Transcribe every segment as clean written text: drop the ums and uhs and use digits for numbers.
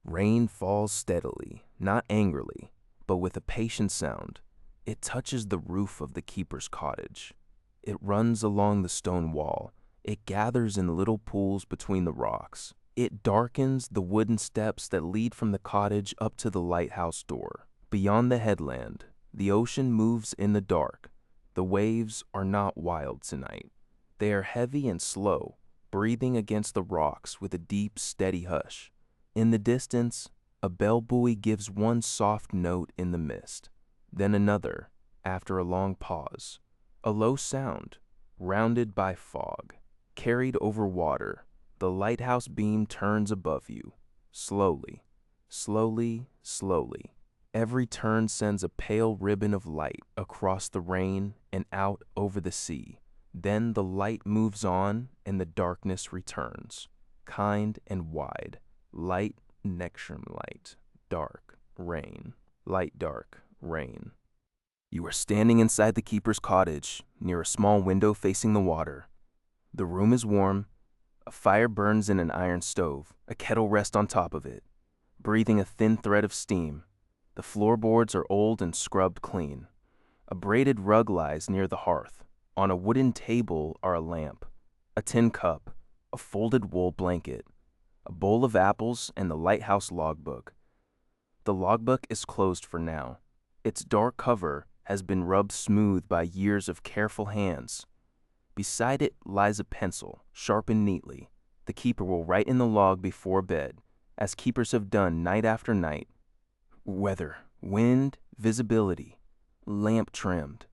Rain falls steadily, not angrily, but with a patient sound. It touches the roof of the keeper's cottage. It runs along the stone wall. It gathers in little pools between the rocks. It darkens the wooden steps that lead from the cottage up to the lighthouse door. Beyond the headland, the ocean moves in the dark. The waves are not wild tonight. They are heavy and slow, breathing against the rocks with a deep, steady hush. In the distance, a bell buoy gives one soft note in the mist, then another, after a long pause. A low sound, rounded by fog, carried over water. The lighthouse beam turns above you, slowly, slowly, slowly. Every turn sends a pale ribbon of light across the rain and out over the sea. Then the light moves on and the darkness returns, kind and wide. Light, Necksham light, dark, rain, light, dark, rain. You are standing inside the keeper's cottage, near a small window facing the water. The room is warm. A fire burns in an iron stove. A kettle rests on top of it, breathing a thin thread of steam. The floorboards are old and scrubbed clean. A braided rug lies near the hearth. On a wooden table are a lamp, a tin cup, a folded wool blanket, a bowl of apples, and the Lighthouse logbook. The logbook is closed for now. Its dark cover has been rubbed smooth by years of careful hands. Beside it lies a pencil, sharpened neatly. The keeper will write in the log before bed, as keepers have done night after night. Weather, wind, visibility, lamp trimmed,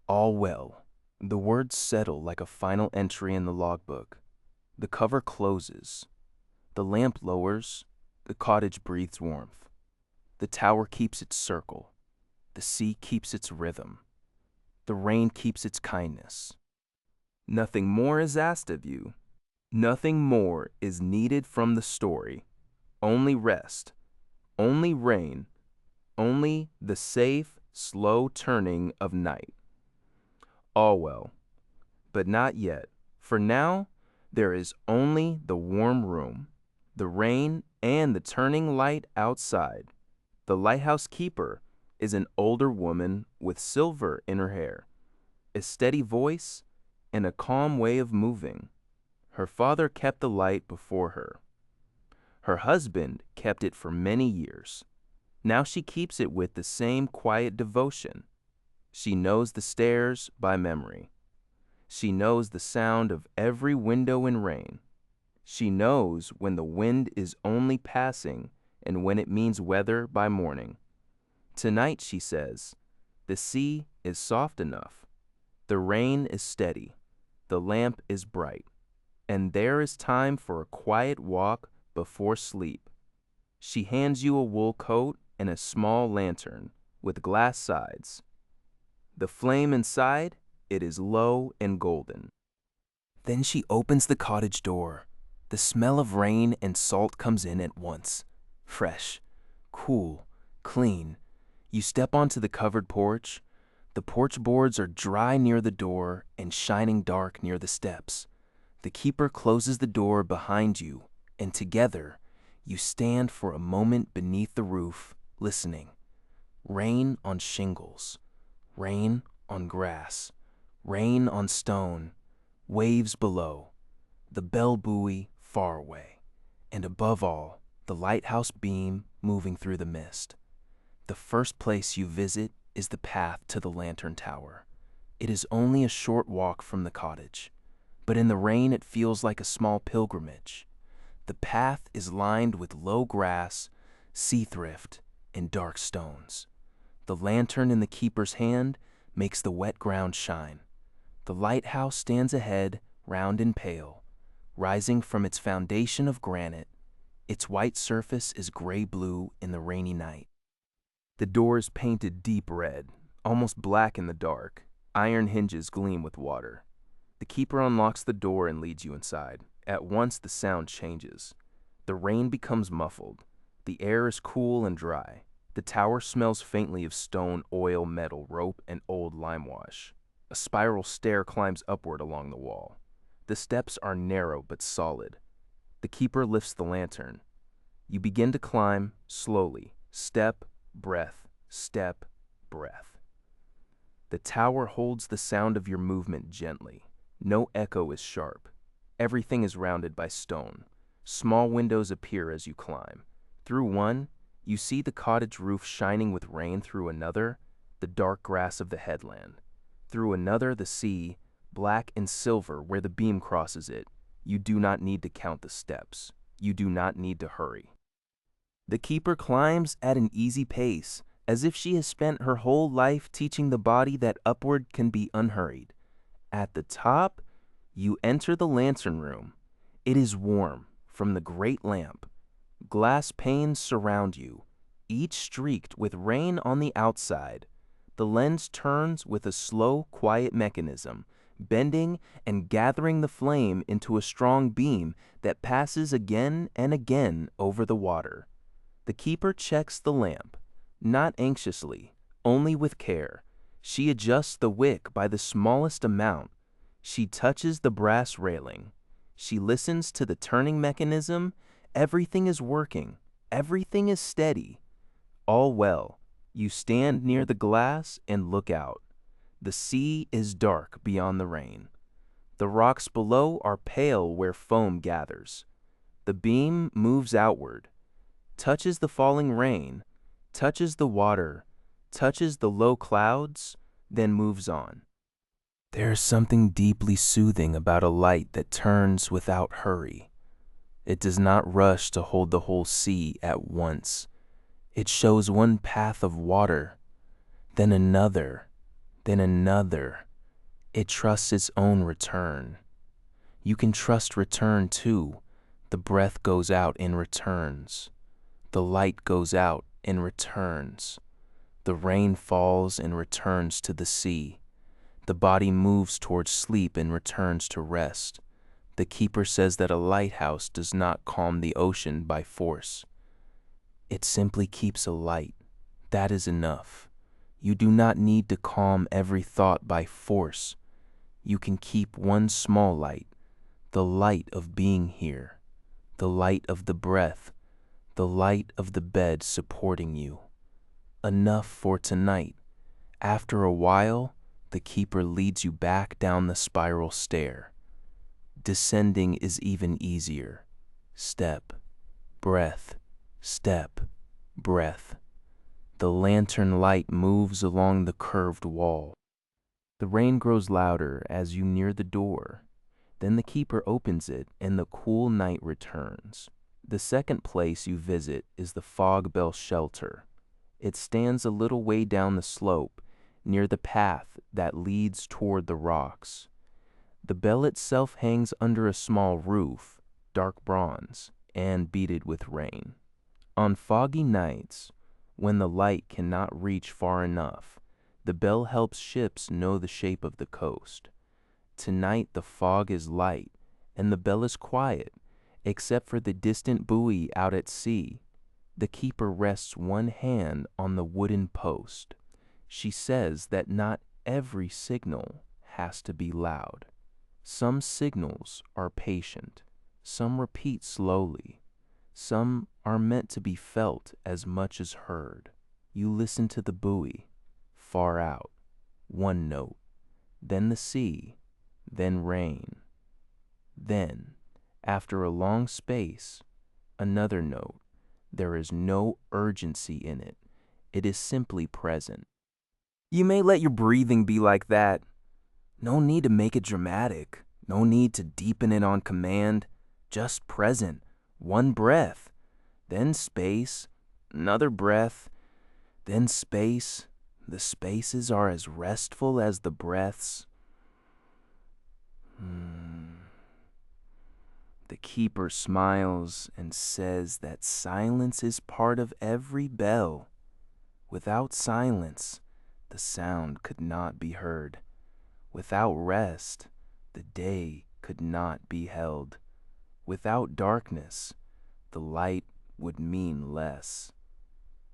all well. The words settle like a final entry in the logbook. The cover closes. The lamp lowers. The cottage breathes warmth. The tower keeps its circle. The sea keeps its rhythm. The rain keeps its kindness. Nothing more is asked of you. Nothing more is needed from the story. Only rest. Only rain. Only the safe, slow turning of night. All well, but not yet. For now, there is only the warm room, the rain, and the turning light outside. The lighthouse keeper is an older woman with silver in her hair, a steady voice, and a calm way of moving. Her father kept the light before her. Her husband kept it for many years. Now she keeps it with the same quiet devotion. She knows the stairs by memory. She knows the sound of every window in rain. She knows when the wind is only passing and when it means weather by morning. Tonight, she says, the sea is soft enough. The rain is steady. The lamp is bright. And there is time for a quiet walk before sleep. She hands you a wool coat and a small lantern with glass sides. The flame inside, it is low and golden. Then she opens the cottage door. The smell of rain and salt comes in at once. Fresh, cool, clean. You step onto the covered porch. The porch boards are dry near the door and shining dark near the steps. The keeper closes the door behind you, and together you stand for a moment beneath the roof, listening. Rain on shingles. Rain on grass, rain on stone, waves below, the bell buoy far away, and above all, the lighthouse beam moving through the mist. The first place you visit is the path to the lantern tower. It is only a short walk from the cottage, but in the rain it feels like a small pilgrimage. The path is lined with low grass, sea thrift, and dark stones. The lantern in the keeper's hand makes the wet ground shine. The lighthouse stands ahead, round and pale, rising from its foundation of granite. Its white surface is gray-blue in the rainy night. The door is painted deep red, almost black in the dark. Iron hinges gleam with water. The keeper unlocks the door and leads you inside. At once the sound changes. The rain becomes muffled. The air is cool and dry. The tower smells faintly of stone, oil, metal, rope, and old lime wash. A spiral stair climbs upward along the wall. The steps are narrow but solid. The keeper lifts the lantern. You begin to climb slowly, step, breath, step, breath. The tower holds the sound of your movement gently. No echo is sharp. Everything is rounded by stone. Small windows appear as you climb. Through one, you see the cottage roof shining with rain. Through another, the dark grass of the headland. Through another, the sea, black and silver where the beam crosses it. You do not need to count the steps. You do not need to hurry. The keeper climbs at an easy pace, as if she has spent her whole life teaching the body that upward can be unhurried. At the top, you enter the lantern room. It is warm from the great lamp. Glass panes surround you, each streaked with rain on the outside. The lens turns with a slow, quiet mechanism, bending and gathering the flame into a strong beam that passes again and again over the water. The keeper checks the lamp, not anxiously, only with care. She adjusts the wick by the smallest amount. She touches the brass railing. She listens to the turning mechanism. Everything is working. Everything is steady. All well. You stand near the glass and look out. The sea is dark beyond the rain. The rocks below are pale where foam gathers. The beam moves outward, touches the falling rain, touches the water, touches the low clouds, then moves on. There is something deeply soothing about a light that turns without hurry. It does not rush to hold the whole sea at once. It shows one path of water, then another, then another. It trusts its own return. You can trust return too. The breath goes out and returns. The light goes out and returns. The rain falls and returns to the sea. The body moves towards sleep and returns to rest. The keeper says that a lighthouse does not calm the ocean by force. It simply keeps a light. That is enough. You do not need to calm every thought by force. You can keep one small light, the light of being here, the light of the breath, the light of the bed supporting you. Enough for tonight. After a while, the keeper leads you back down the spiral stair. Descending is even easier. Step, breath, step, breath. The lantern light moves along the curved wall. The rain grows louder as you near the door. Then the keeper opens it and the cool night returns. The second place you visit is the Fog Bell Shelter. It stands a little way down the slope, near the path that leads toward the rocks. The bell itself hangs under a small roof, dark bronze, and beaded with rain. On foggy nights, when the light cannot reach far enough, the bell helps ships know the shape of the coast. Tonight the fog is light, and the bell is quiet, except for the distant buoy out at sea. The keeper rests one hand on the wooden post. She says that not every signal has to be loud. Some signals are patient. Some repeat slowly. Some are meant to be felt as much as heard. You listen to the buoy, far out, one note, then the sea, then rain. Then, after a long space, another note. There is no urgency in it. It is simply present. You may let your breathing be like that. No need to make it dramatic. No need to deepen it on command. Just present. One breath. Then space. Another breath. Then space. The spaces are as restful as the breaths. The keeper smiles and says that silence is part of every bell. Without silence, the sound could not be heard. Without rest, the day could not be held. Without darkness, the light would mean less.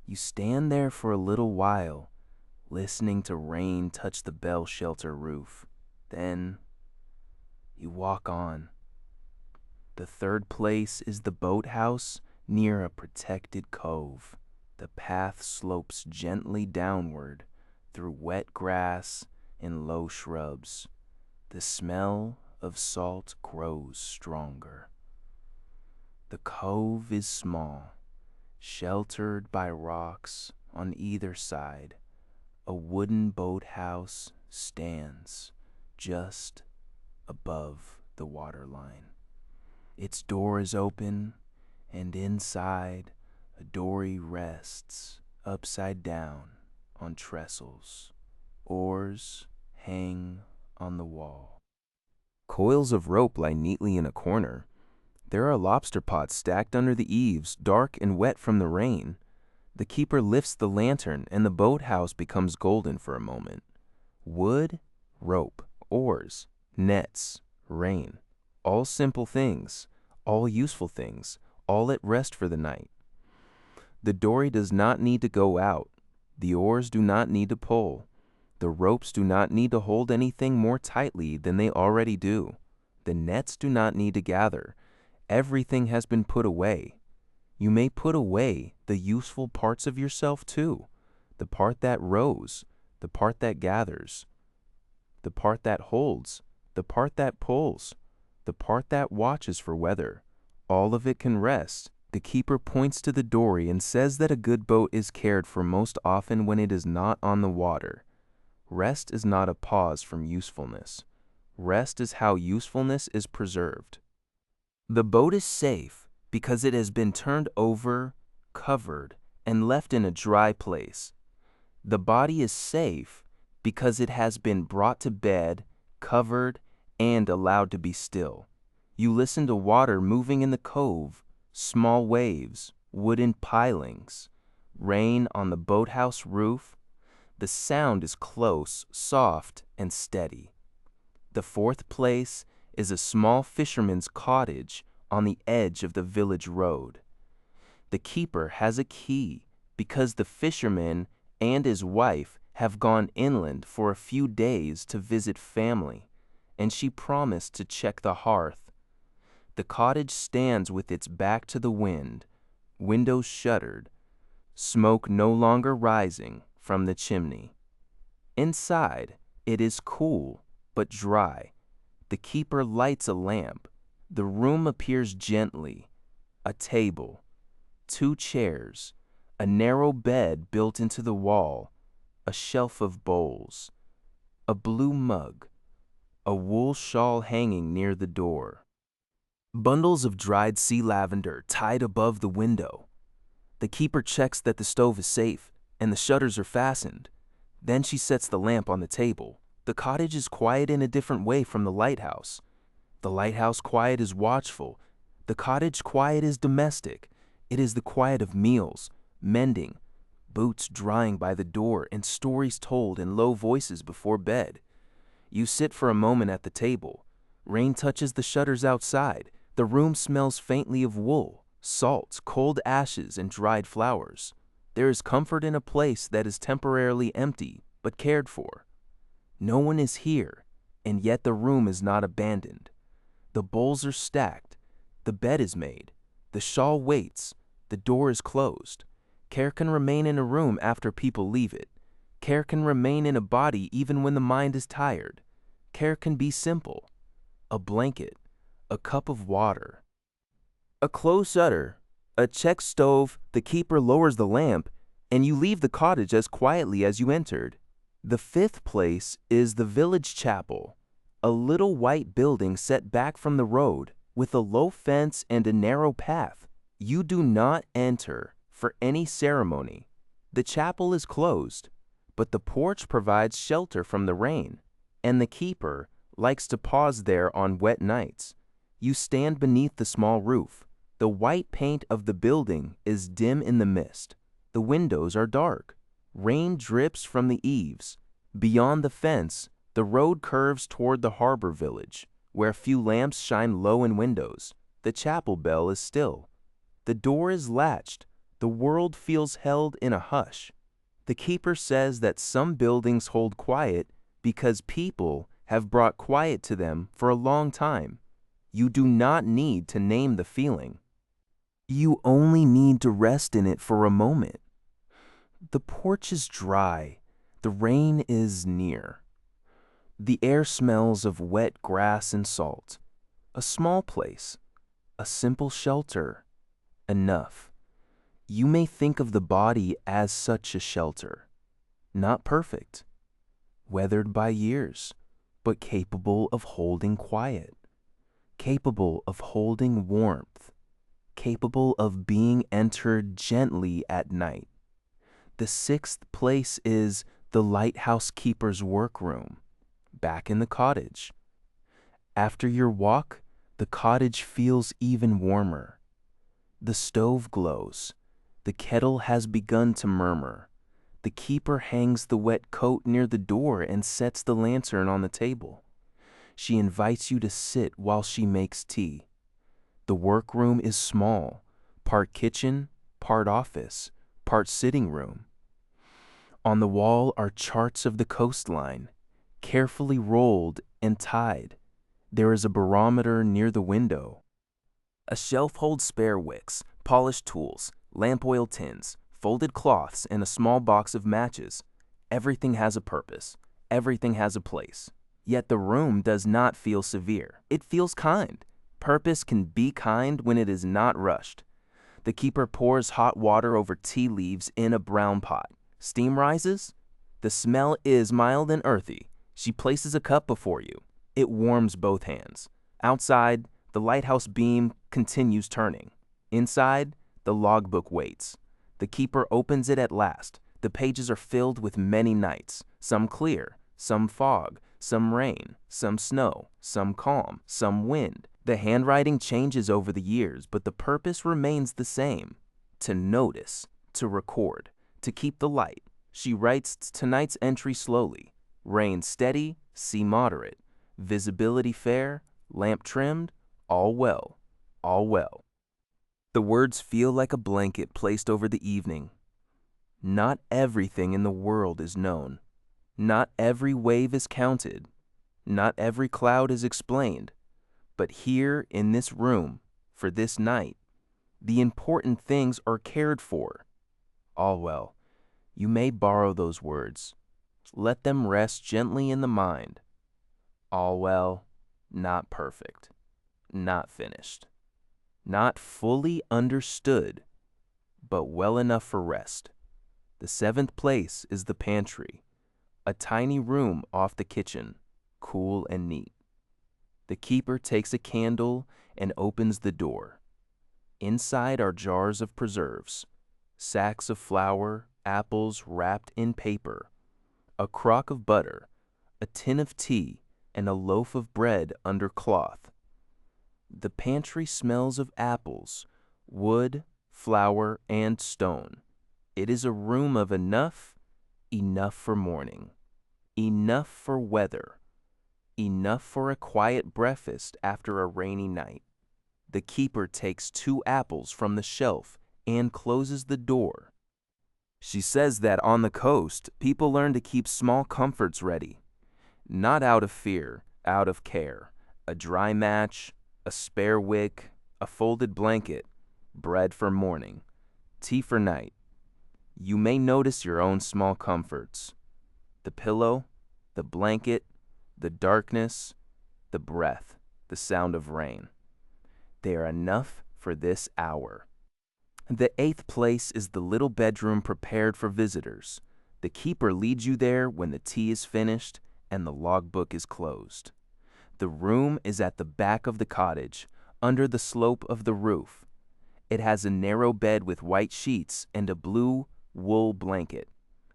You stand there for a little while, listening to rain touch the bell shelter roof. Then you walk on. The third place is the boathouse near a protected cove. The path slopes gently downward through wet grass and low shrubs. The smell of salt grows stronger. The cove is small, sheltered by rocks on either side. A wooden boathouse stands just above the waterline. Its door is open, and inside, a dory rests upside down on trestles. Oars hang on the wall. Coils of rope lie neatly in a corner. There are lobster pots stacked under the eaves, dark and wet from the rain. The keeper lifts the lantern, and the boathouse becomes golden for a moment. Wood, rope, oars, nets, rain. All simple things, all useful things, all at rest for the night. The dory does not need to go out. The oars do not need to pull. The ropes do not need to hold anything more tightly than they already do. The nets do not need to gather. Everything has been put away. You may put away the useful parts of yourself too. The part that rows, the part that gathers, the part that holds, the part that pulls, the part that watches for weather. All of it can rest. The keeper points to the dory and says that a good boat is cared for most often when it is not on the water. Rest is not a pause from usefulness. Rest is how usefulness is preserved. The boat is safe because it has been turned over, covered, and left in a dry place. The body is safe because it has been brought to bed, covered, and allowed to be still. You listen to water moving in the cove, small waves, wooden pilings, rain on the boathouse roof. The sound is close, soft, and steady. The fourth place is a small fisherman's cottage on the edge of the village road. The keeper has a key because the fisherman and his wife have gone inland for a few days to visit family, and she promised to check the hearth. The cottage stands with its back to the wind, windows shuttered, smoke no longer rising from the chimney. Inside, it is cool but dry. The keeper lights a lamp. The room appears gently. A table, 2 chairs, a narrow bed built into the wall, a shelf of bowls, a blue mug, a wool shawl hanging near the door. Bundles of dried sea lavender tied above the window. The keeper checks that the stove is safe and the shutters are fastened. Then she sets the lamp on the table. The cottage is quiet in a different way from the lighthouse. The lighthouse quiet is watchful. The cottage quiet is domestic. It is the quiet of meals, mending, boots drying by the door, and stories told in low voices before bed. You sit for a moment at the table. Rain touches the shutters outside. The room smells faintly of wool, salt, cold ashes, and dried flowers. There is comfort in a place that is temporarily empty but cared for. No one is here, and yet the room is not abandoned. The bowls are stacked. The bed is made. The shawl waits. The door is closed. Care can remain in a room after people leave it. Care can remain in a body even when the mind is tired. Care can be simple. A blanket, a cup of water, a closed shutter, a check stove. The keeper lowers the lamp, and you leave the cottage as quietly as you entered. The fifth place is the village chapel, a little white building set back from the road with a low fence and a narrow path. You do not enter for any ceremony. The chapel is closed, but the porch provides shelter from the rain, and the keeper likes to pause there on wet nights. You stand beneath the small roof. The white paint of the building is dim in the mist. The windows are dark. Rain drips from the eaves. Beyond the fence, the road curves toward the harbor village, where a few lamps shine low in windows. The chapel bell is still. The door is latched. The world feels held in a hush. The keeper says that some buildings hold quiet because people have brought quiet to them for a long time. You do not need to name the feeling. You only need to rest in it for a moment. The porch is dry. The rain is near. The air smells of wet grass and salt. A small place, a simple shelter, enough. You may think of the body as such a shelter. Not perfect, weathered by years, but capable of holding quiet, capable of holding warmth, capable of being entered gently at night. The sixth place is the lighthouse keeper's workroom, back in the cottage. After your walk, the cottage feels even warmer. The stove glows. The kettle has begun to murmur. The keeper hangs the wet coat near the door and sets the lantern on the table. She invites you to sit while she makes tea. The workroom is small, part kitchen, part office, part sitting room. On the wall are charts of the coastline, carefully rolled and tied. There is a barometer near the window. A shelf holds spare wicks, polished tools, lamp oil tins, folded cloths, and a small box of matches. Everything has a purpose. Everything has a place. Yet the room does not feel severe. It feels kind. Purpose can be kind when it is not rushed. The keeper pours hot water over tea leaves in a brown pot. Steam rises. The smell is mild and earthy. She places a cup before you. It warms both hands. Outside, the lighthouse beam continues turning. Inside, the logbook waits. The keeper opens it at last. The pages are filled with many nights, some clear, some fog, some rain, some snow, some calm, some wind. The handwriting changes over the years, but the purpose remains the same: to notice, to record, to keep the light. She writes tonight's entry slowly. Rain steady, sea moderate. Visibility fair, lamp trimmed, all well, all well. The words feel like a blanket placed over the evening. Not everything in the world is known. Not every wave is counted. Not every cloud is explained. But here in this room, for this night, the important things are cared for. All well. You may borrow those words. Let them rest gently in the mind. All well, not perfect, not finished, not fully understood, but well enough for rest. The seventh place is the pantry, a tiny room off the kitchen, cool and neat. The keeper takes a candle and opens the door. Inside are jars of preserves, sacks of flour, apples wrapped in paper, a crock of butter, a tin of tea, and a loaf of bread under cloth. The pantry smells of apples, wood, flour, and stone. It is a room of enough for morning, enough for weather, enough for a quiet breakfast after a rainy night. The keeper takes 2 apples from the shelf and closes the door. She says that on the coast, people learn to keep small comforts ready. Not out of fear, out of care. A dry match, a spare wick, a folded blanket, bread for morning, tea for night. You may notice your own small comforts. The pillow, the blanket, the darkness, the breath, the sound of rain. They are enough for this hour. The 8th place is the little bedroom prepared for visitors. The keeper leads you there when the tea is finished and the logbook is closed. The room is at the back of the cottage, under the slope of the roof. It has a narrow bed with white sheets and a blue wool blanket.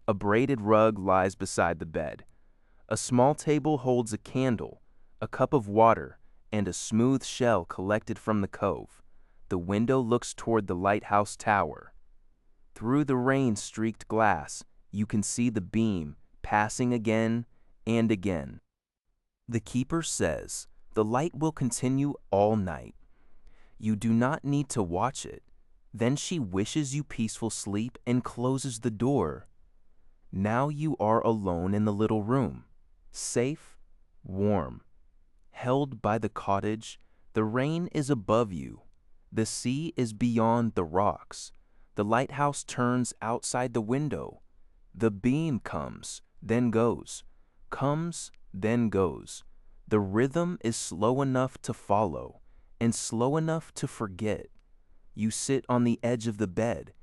A braided rug lies beside the bed. A small table holds a candle, a cup of water, and a smooth shell collected from the cove. The window looks toward the lighthouse tower. Through the rain-streaked glass, you can see the beam passing again and again. The keeper says the light will continue all night. You do not need to watch it. Then she wishes you peaceful sleep and closes the door. Now you are alone in the little room, safe, warm, held by the cottage. The rain is above you. The sea is beyond the rocks. The lighthouse turns outside the window. The beam comes, then goes, comes, then goes. The rhythm is slow enough to follow and slow enough to forget. You sit on the edge of the bed.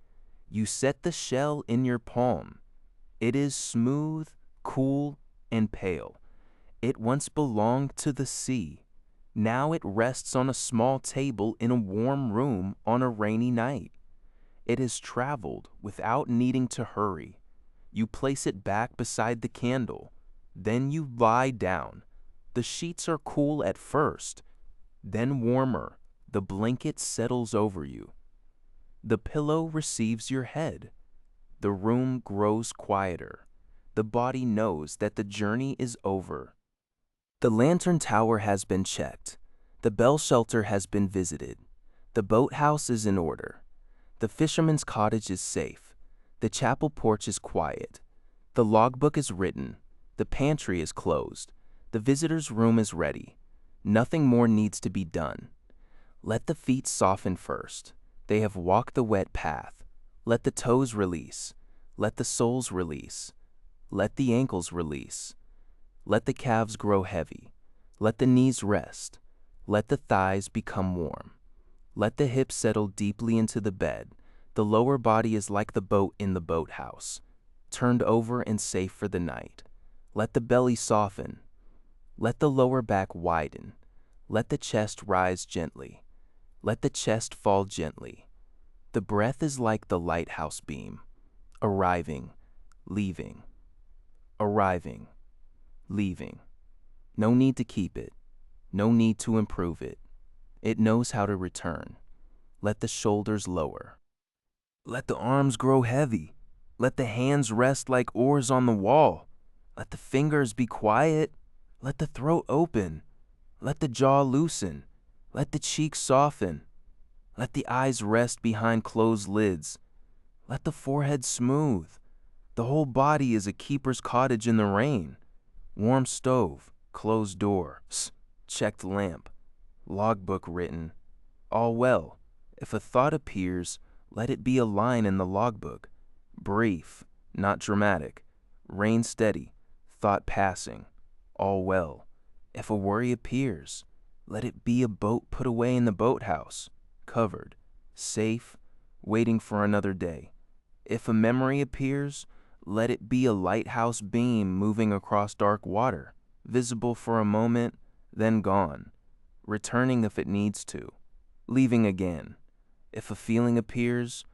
You set the shell in your palm. It is smooth, cool, and pale. It once belonged to the sea. Now it rests on a small table in a warm room on a rainy night. It has traveled without needing to hurry. You place it back beside the candle. Then you lie down. The sheets are cool at first, then warmer. The blanket settles over you. The pillow receives your head. The room grows quieter. The body knows that the journey is over. The lantern tower has been checked. The bell shelter has been visited. The boathouse is in order. The fisherman's cottage is safe. The chapel porch is quiet. The logbook is written. The pantry is closed. The visitor's room is ready. Nothing more needs to be done. Let the feet soften first. They have walked the wet path. Let the toes release. Let the soles release. Let the ankles release. Let the calves grow heavy. Let the knees rest. Let the thighs become warm. Let the hips settle deeply into the bed. The lower body is like the boat in the boathouse, turned over and safe for the night. Let the belly soften. Let the lower back widen. Let the chest rise gently. Let the chest fall gently. The breath is like the lighthouse beam, arriving, leaving, arriving, leaving. No need to keep it. No need to improve it. It knows how to return. Let the shoulders lower. Let the arms grow heavy. Let the hands rest like oars on the wall. Let the fingers be quiet. Let the throat open. Let the jaw loosen. Let the cheeks soften. Let the eyes rest behind closed lids. Let the forehead smooth. The whole body is a keeper's cottage in the rain. Warm stove, closed door, checked lamp, logbook written. All well. If a thought appears, let it be a line in the logbook. Brief, not dramatic. Rain steady, thought passing. All well. If a worry appears, let it be a boat put away in the boathouse, covered, safe, waiting for another day. If a memory appears, let it be a lighthouse beam moving across dark water, visible for a moment, then gone, returning if it needs to, leaving again. If a feeling appears,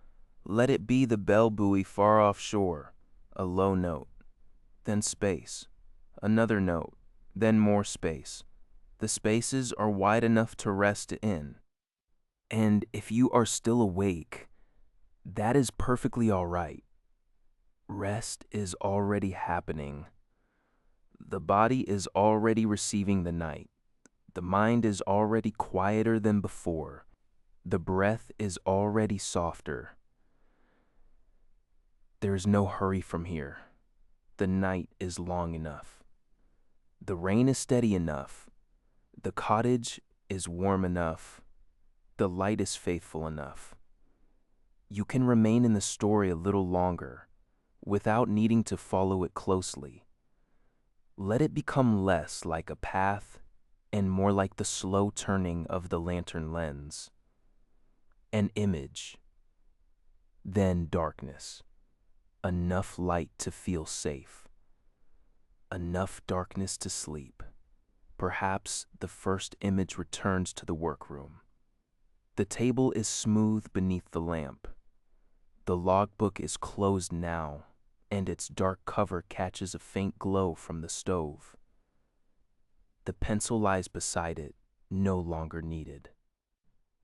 let it be the bell buoy far offshore, a low note, then space, another note, then more space. The spaces are wide enough to rest in. And if you are still awake, that is perfectly all right. Rest is already happening. The body is already receiving the night. The mind is already quieter than before. The breath is already softer. There is no hurry from here. The night is long enough. The rain is steady enough. The cottage is warm enough. The light is faithful enough. You can remain in the story a little longer without needing to follow it closely. Let it become less like a path and more like the slow turning of the lantern lens. An image, then darkness. Enough light to feel safe. Enough darkness to sleep. Perhaps the first image returns to the workroom. The table is smooth beneath the lamp. The logbook is closed now, and its dark cover catches a faint glow from the stove. The pencil lies beside it, no longer needed.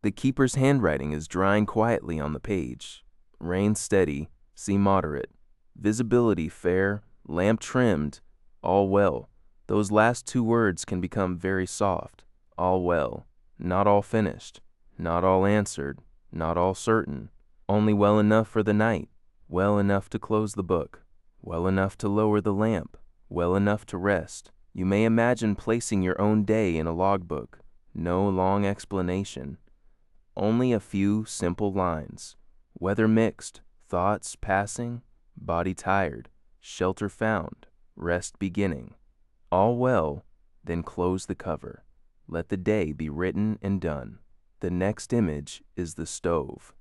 The keeper's handwriting is drying quietly on the page. Rain steady, sea moderate. Visibility fair, lamp trimmed, all well. Those last two words can become very soft. All well. Not all finished. Not all answered. Not all certain. Only well enough for the night. Well enough to close the book. Well enough to lower the lamp. Well enough to rest. You may imagine placing your own day in a logbook. No long explanation. Only a few simple lines. Weather mixed, thoughts passing, body tired, shelter found, rest beginning. All well, then close the cover. Let the day be written and done. The next image is the stove.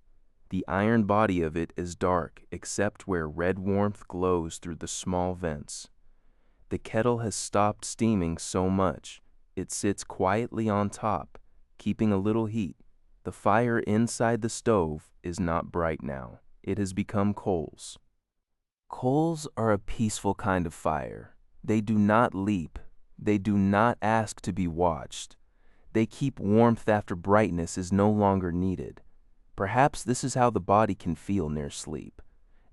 The iron body of it is dark except where red warmth glows through the small vents. The kettle has stopped steaming so much, it sits quietly on top, keeping a little heat. The fire inside the stove is not bright now. It has become coals. Coals are a peaceful kind of fire. They do not leap. They do not ask to be watched. They keep warmth after brightness is no longer needed. Perhaps this is how the body can feel near sleep.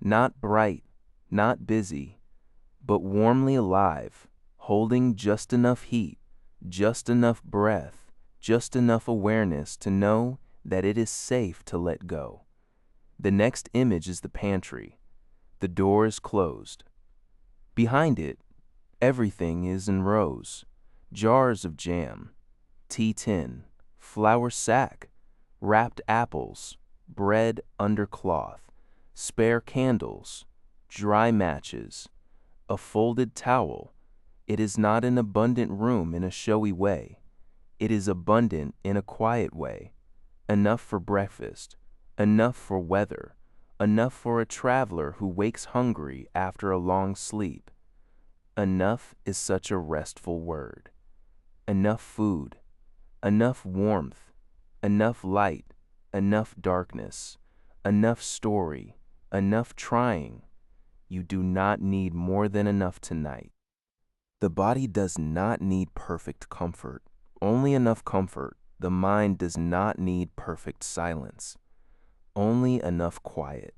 Not bright, not busy, but warmly alive, holding just enough heat, just enough breath, just enough awareness to know that it is safe to let go. The next image is the pantry. The door is closed. Behind it, everything is in rows. Jars of jam, tea tin, flour sack, wrapped apples, bread under cloth, spare candles, dry matches, a folded towel. It is not an abundant room in a showy way. It is abundant in a quiet way. Enough for breakfast, enough for weather, enough for a traveler who wakes hungry after a long sleep. Enough is such a restful word. Enough food, enough warmth, enough light, enough darkness, enough story, enough trying. You do not need more than enough tonight. The body does not need perfect comfort, only enough comfort. The mind does not need perfect silence, only enough quiet.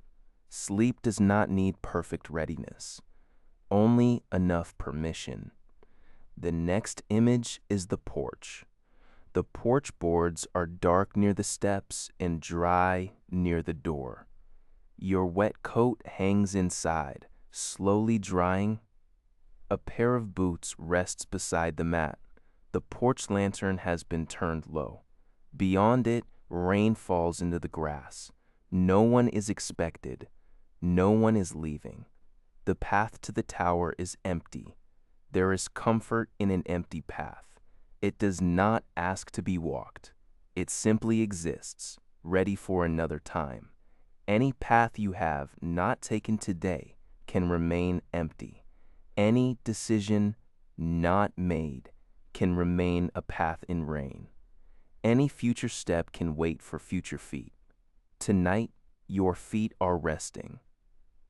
Sleep does not need perfect readiness, only enough permission. The next image is the porch. The porch boards are dark near the steps and dry near the door. Your wet coat hangs inside, slowly drying. A pair of boots rests beside the mat. The porch lantern has been turned low. Beyond it, rain falls into the grass. No one is expected. No one is leaving. The path to the tower is empty. There is comfort in an empty path. It does not ask to be walked. It simply exists, ready for another time. Any path you have not taken today can remain empty. Any decision not made can remain a path in rain. Any future step can wait for future feet. Tonight, your feet are resting.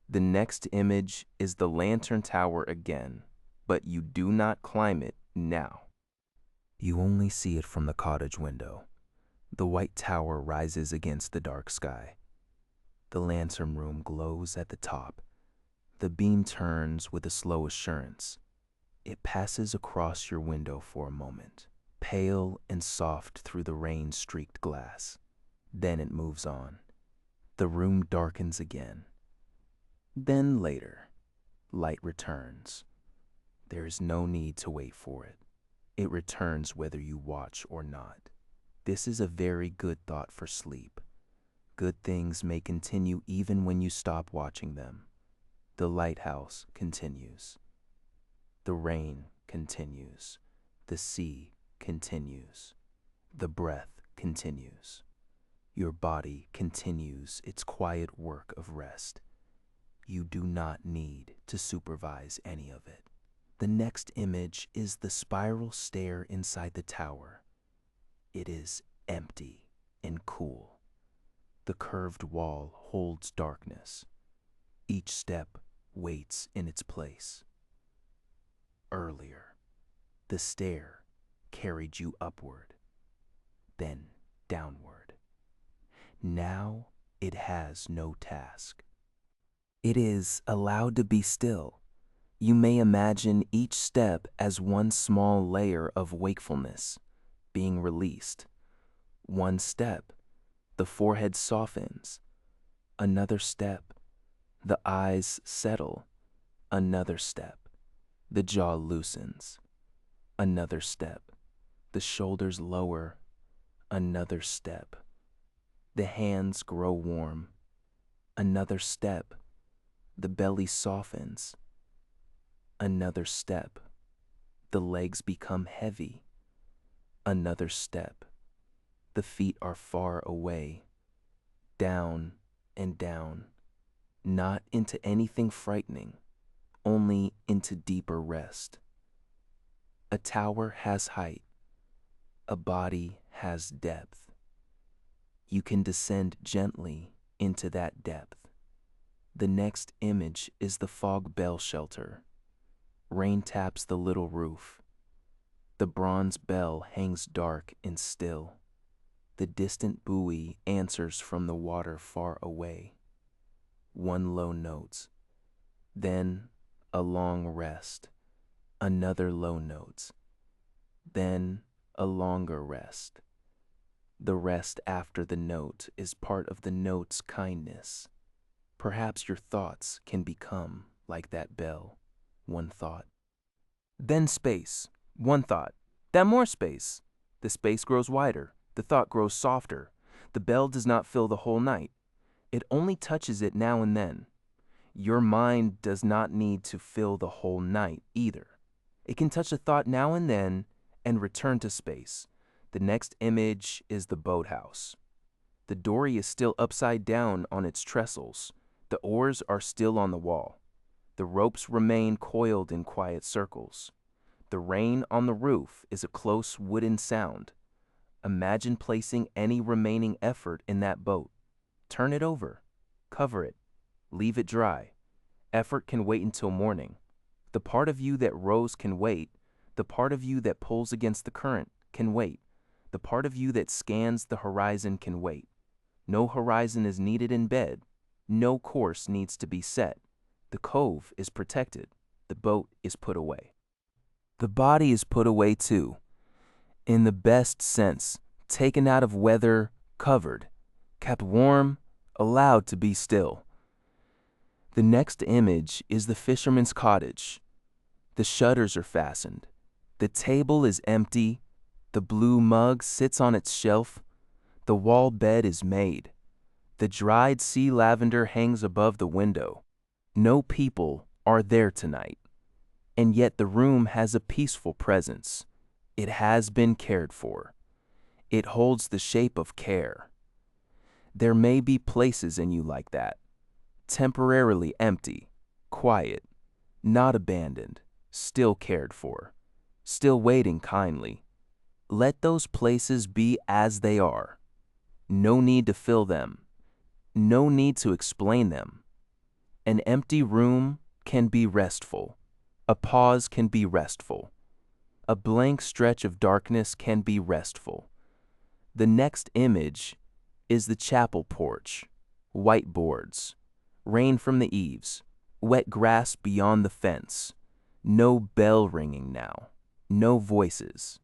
The next image is the lantern tower again, but you do not climb it now. You only see it from the cottage window. The white tower rises against the dark sky. The lantern room glows at the top. The beam turns with a slow assurance. It passes across your window for a moment, pale and soft through the rain-streaked glass. Then it moves on. The room darkens again. Then later, light returns. There is no need to wait for it. It returns whether you watch or not. This is a very good thought for sleep. Good things may continue even when you stop watching them. The lighthouse continues. The rain continues. The sea continues. The breath continues. Your body continues its quiet work of rest. You do not need to supervise any of it. The next image is the spiral stair inside the tower. It is empty and cool. The curved wall holds darkness. Each step waits in its place. Earlier, the stair carried you upward, then downward. Now it has no task. It is allowed to be still. You may imagine each step as one small layer of wakefulness being released. One step, the forehead softens. Another step, the eyes settle. Another step, the jaw loosens. Another step, the shoulders lower. Another step, The hands grow warm. Another step. The belly softens. Another step. The legs become heavy. Another step. The feet are far away. Down and down. Not into anything frightening, only into deeper rest. A tower has height. A body has depth. You can descend gently into that depth. The next image is the fog bell shelter. Rain taps the little roof. The bronze bell hangs dark and still. The distant buoy answers from the water far away. One low note. Then a long rest. Another low note. Then a longer rest. The rest after the note is part of the note's kindness. Perhaps your thoughts can become like that bell. One thought. Then space. One thought. Then more space. The space grows wider. The thought grows softer. The bell does not fill the whole night. It only touches it now and then. Your mind does not need to fill the whole night either. It can touch a thought now and then and return to space. The next image is the boathouse. The dory is still upside down on its trestles. The oars are still on the wall. The ropes remain coiled in quiet circles. The rain on the roof is a close wooden sound. Imagine placing any remaining effort in that boat. Turn it over. Cover it. Leave it dry. Effort can wait until morning. The part of you that rows can wait. The part of you that pulls against the current can wait. The part of you that scans the horizon can wait. No horizon is needed in bed. No course needs to be set. The cove is protected. The boat is put away. The body is put away too. In the best sense, taken out of weather, covered, kept warm, allowed to be still. The next image is the fisherman's cottage. The shutters are fastened. The table is empty. The blue mug sits on its shelf. The wall bed is made. The dried sea lavender hangs above the window. No people are there tonight, and yet the room has a peaceful presence. It has been cared for. It holds the shape of care. There may be places in you like that, temporarily empty, quiet, not abandoned, still cared for, still waiting kindly. Let those places be as they are. No need to fill them. No need to explain them. An empty room can be restful. A pause can be restful. A blank stretch of darkness can be restful. The next image is the chapel porch. White boards. Rain from the eaves. Wet grass beyond the fence. No bell ringing now. No voices.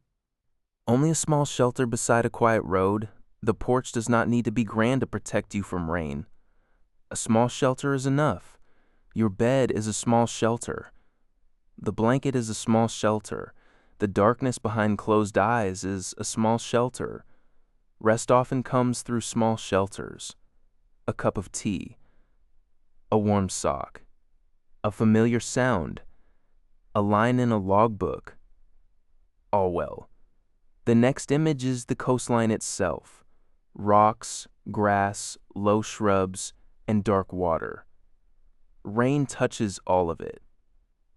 Only a small shelter beside a quiet road. The porch does not need to be grand to protect you from rain. A small shelter is enough. Your bed is a small shelter. The blanket is a small shelter. The darkness behind closed eyes is a small shelter. Rest often comes through small shelters. A cup of tea. A warm sock. A familiar sound. A line in a logbook. All well. The next image is the coastline itself. Rocks, grass, low shrubs, and dark water. Rain touches all of it.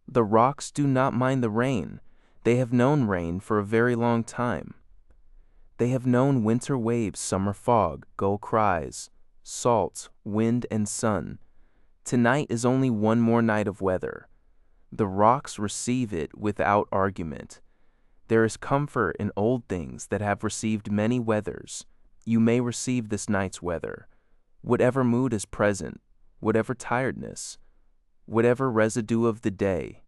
The rocks do not mind the rain. They have known rain for a very long time. They have known winter waves, summer fog, gull cries, salt, wind, and sun. Tonight is only one more night of weather. The rocks receive it without argument. There is comfort in old things that have received many weathers. You may receive this night's weather. Whatever mood is present, whatever tiredness, whatever residue of the day.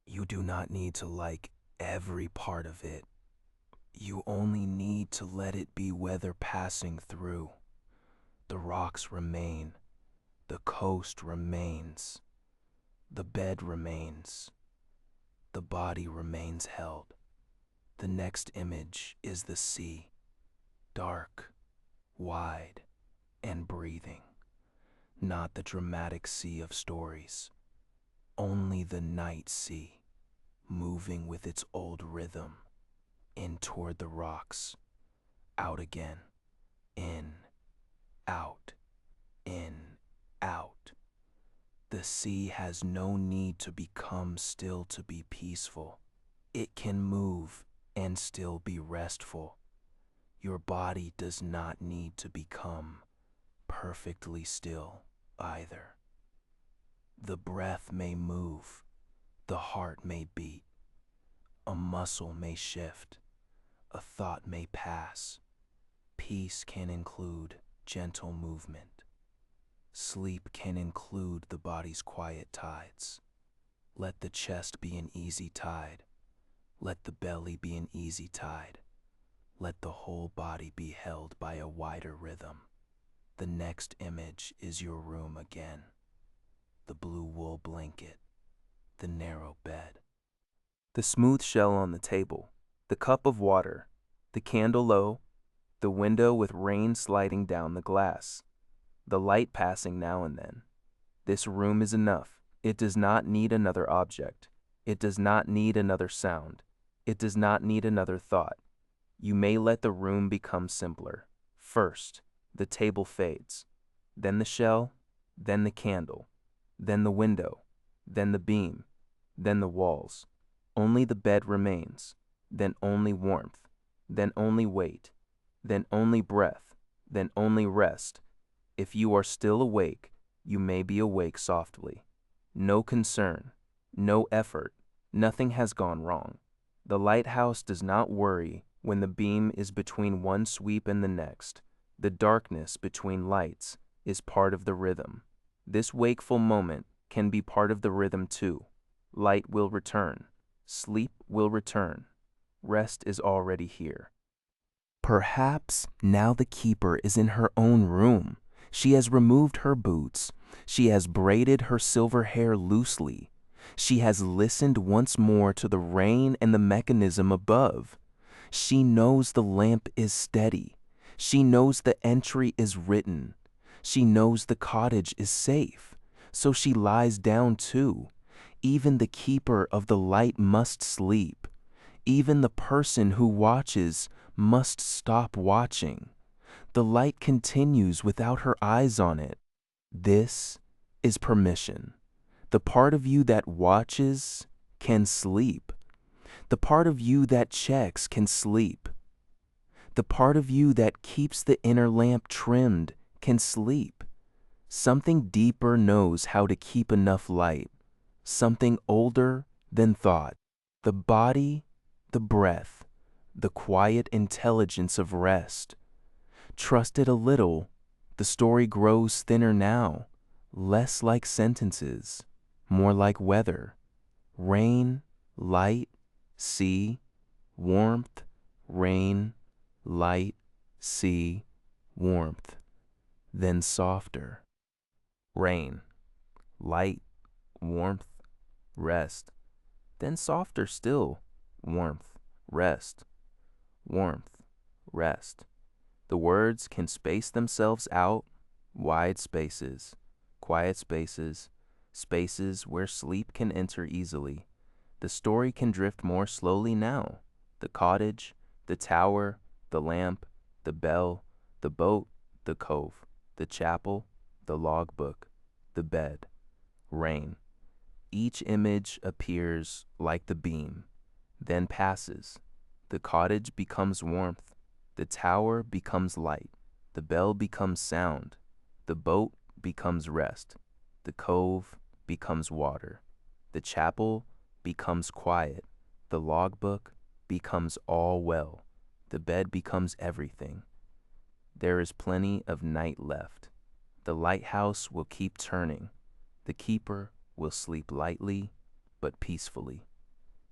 You do not need to like every part of it. You only need to let it be weather passing through. The rocks remain. The coast remains. The bed remains. The body remains held. The next image is the sea. Dark, wide, and breathing. Not the dramatic sea of stories, only the night sea, moving with its old rhythm, in toward the rocks, out again, in, out, in, out. The sea has no need to become still to be peaceful. It can move and still be restful. Your body does not need to become perfectly still either. The breath may move, the heart may beat, a muscle may shift, a thought may pass. Peace can include gentle movement. Sleep can include the body's quiet tides. Let the chest be an easy tide. Let the belly be an easy tide. Let the whole body be held by a wider rhythm. The next image is your room again. The blue wool blanket, the narrow bed, the smooth shell on the table, the cup of water, the candle low, the window with rain sliding down the glass, the light passing now and then. This room is enough. It does not need another object. It does not need another sound. It does not need another thought. You may let the room become simpler. First, the table fades, then the shell, then the candle, then the window, then the beam, then the walls. Only the bed remains, then only warmth, then only weight, then only breath, then only rest. If you are still awake, you may be awake softly. No concern, no effort, nothing has gone wrong. The lighthouse does not worry when the beam is between one sweep and the next. The darkness between lights is part of the rhythm. This wakeful moment can be part of the rhythm too. Light will return. Sleep will return. Rest is already here. Perhaps now the keeper is in her own room. She has removed her boots. She has braided her silver hair loosely. She has listened once more to the rain and the mechanism above. She knows the lamp is steady. She knows the entry is written. She knows the cottage is safe. So she lies down too. Even the keeper of the light must sleep. Even the person who watches must stop watching. The light continues without her eyes on it. This is permission. The part of you that watches can sleep. The part of you that checks can sleep. The part of you that keeps the inner lamp trimmed can sleep. Something deeper knows how to keep enough light. Something older than thought. The body, the breath, the quiet intelligence of rest. Trust it a little. The story grows thinner now, less like sentences, more like weather. Rain, light, sea, warmth, rain, light, sea, warmth. Then softer. Rain, light, warmth, rest. Then softer still. Warmth, rest. Warmth, rest. The words can space themselves out, wide spaces, quiet spaces, spaces where sleep can enter easily. The story can drift more slowly now. The cottage, the tower, the lamp, the bell, the boat, the cove, the chapel, the logbook, the bed, rain. Each image appears like the beam, then passes. The cottage becomes warmth. The tower becomes light. The bell becomes sound. The boat becomes rest. The cove becomes water. The chapel becomes quiet. The logbook becomes all well. The bed becomes everything. There is plenty of night left. The lighthouse will keep turning. The keeper will sleep lightly but peacefully,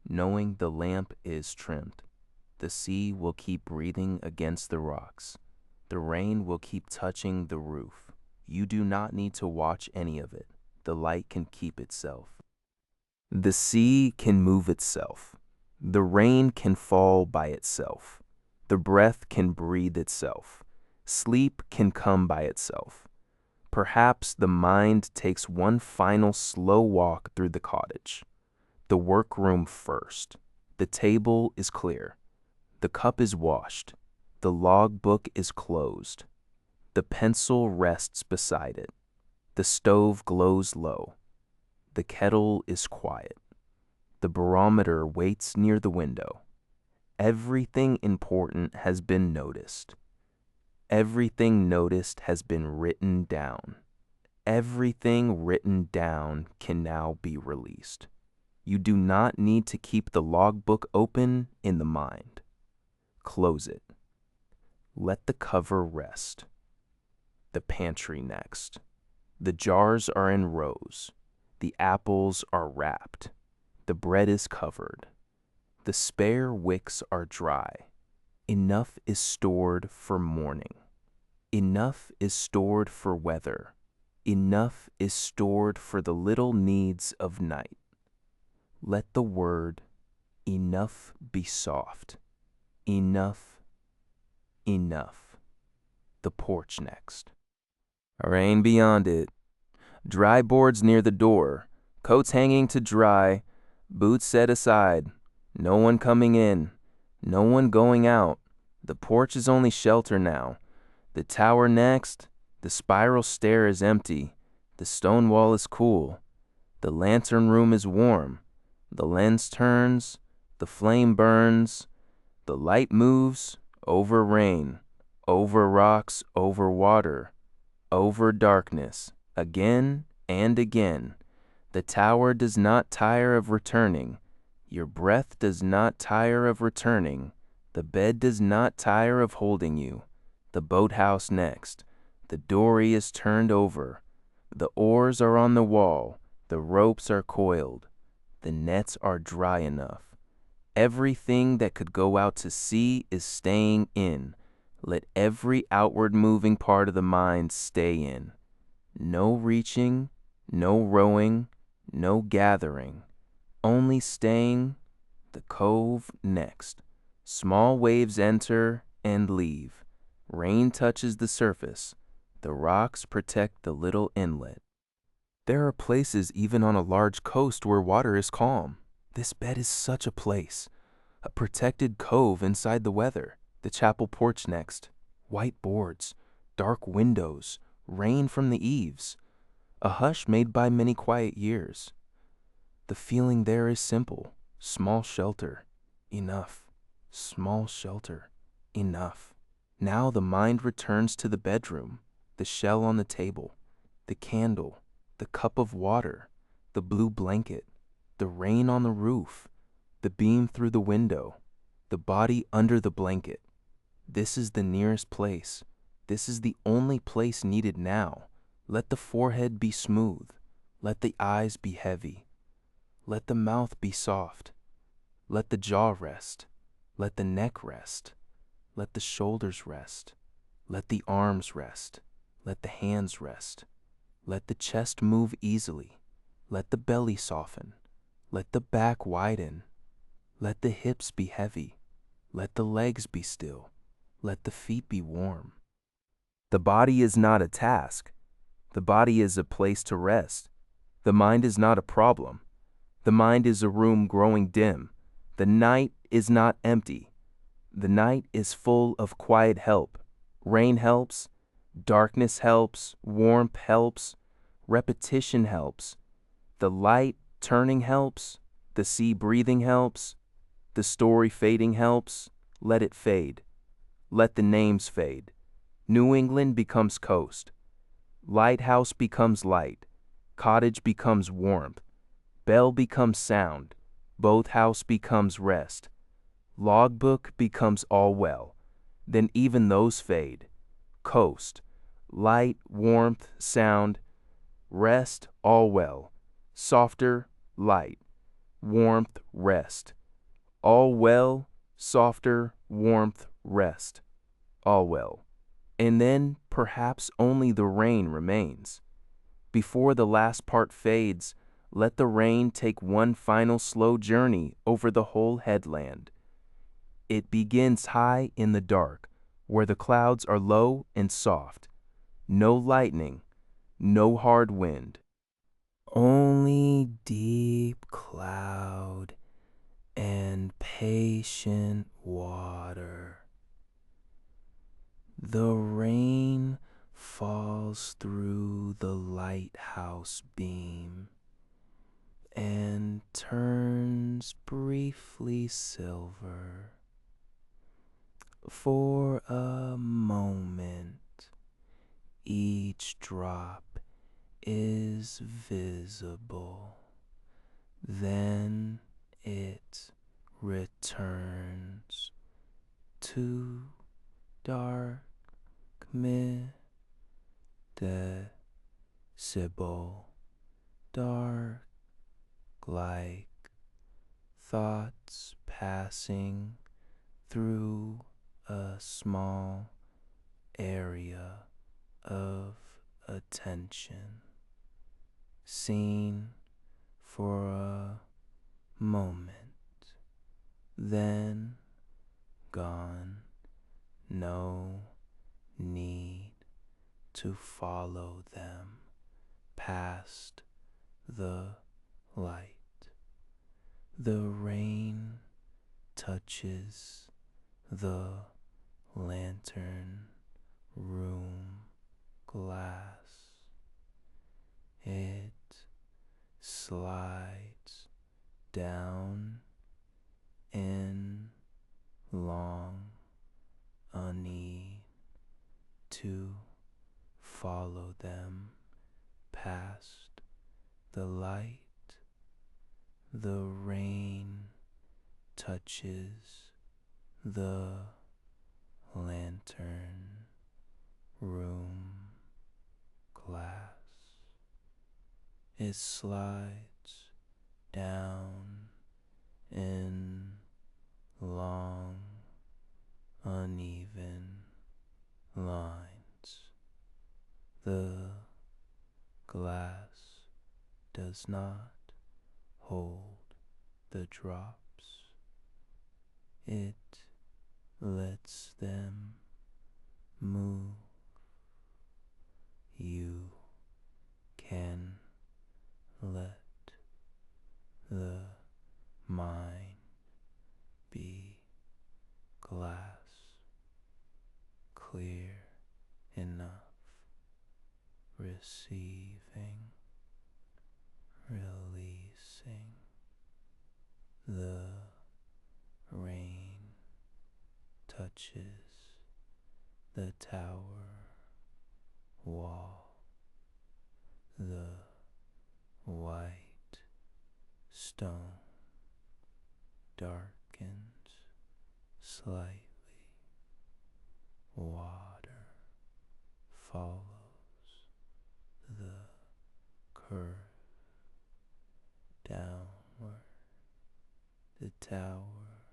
knowing the lamp is trimmed. The sea will keep breathing against the rocks. The rain will keep touching the roof. You do not need to watch any of it. The light can keep itself. The sea can move itself. The rain can fall by itself. The breath can breathe itself. Sleep can come by itself. Perhaps the mind takes one final slow walk through the cottage. The workroom first. The table is clear. The cup is washed. The logbook is closed. The pencil rests beside it. The stove glows low. The kettle is quiet. The barometer waits near the window. Everything important has been noticed. Everything noticed has been written down. Everything written down can now be released. You do not need to keep the logbook open in the mind. Close it. Let the cover rest. The pantry next. The jars are in rows. The apples are wrapped. The bread is covered. The spare wicks are dry. Enough is stored for morning. Enough is stored for weather. Enough is stored for the little needs of night. Let the word enough be soft. Enough, enough. The porch next. Rain beyond it. Dry boards near the door. Coats hanging to dry. Boots set aside. No one coming in. No one going out. The porch is only shelter now. The tower next. The spiral stair is empty. The stone wall is cool. The lantern room is warm. The lens turns. The flame burns. The light moves over rain, over rocks, over water, over darkness, again and again. The tower does not tire of returning. Your breath does not tire of returning. The bed does not tire of holding you. The boathouse next. The dory is turned over. The oars are on the wall. The ropes are coiled. The nets are dry enough. Everything that could go out to sea is staying in. Let every outward moving part of the mind stay in. No reaching, no rowing, no gathering. Only staying. The cove next. Small waves enter and leave. Rain touches the surface. The rocks protect the little inlet. There are places even on a large coast where water is calm. This bed is such a place. A protected cove inside the weather. The chapel porch next. White boards, dark windows, rain from the eaves. A hush made by many quiet years. The feeling there is simple. Small shelter. Enough. Small shelter. Enough. Now the mind returns to the bedroom. The shell on the table. The candle. The cup of water. The blue blanket. The rain on the roof, the beam through the window, the body under the blanket. This is the nearest place. This is the only place needed now. Let the forehead be smooth. Let the eyes be heavy. Let the mouth be soft. Let the jaw rest. Let the neck rest. Let the shoulders rest. Let the arms rest. Let the hands rest. Let the chest move easily. Let the belly soften. Let the back widen. Let the hips be heavy. Let the legs be still. Let the feet be warm. The body is not a task. The body is a place to rest. The mind is not a problem. The mind is a room growing dim. The night is not empty. The night is full of quiet help. Rain helps. Darkness helps. Warmth helps. Repetition helps. The light turning helps. The sea breathing helps. The story fading helps. Let it fade. Let the names fade. New England becomes coast. Lighthouse becomes light. Cottage becomes warmth. Bell becomes sound. Boathouse becomes rest. Logbook becomes all well. Then even those fade. Coast. Light, warmth, sound. Rest, all well. Softer, light. Warmth, rest. All well, softer, warmth, rest. All well. And then perhaps only the rain remains. Before the last part fades, let the rain take one final slow journey over the whole headland. It begins high in the dark, where the clouds are low and soft. No lightning, no hard wind. Only deep cloud and patient water. The rain falls through the lighthouse beam and turns briefly silver. For a moment, each drop is visible. Then it returns to dark mid-decibel, dark like thoughts passing through a small area of attention, seen for a moment, then gone. No need to follow them past the light. The rain touches the lantern room glass. It slides down in long need to follow them past the light. The rain touches the lantern room glass. It slides down in long, uneven lines. The glass does not hold the drops. It lets them move. You can let the mind be glass, clear enough, receiving, releasing. The rain touches the tower wall. The white stone darkens slightly. Water follows the curve downward. The tower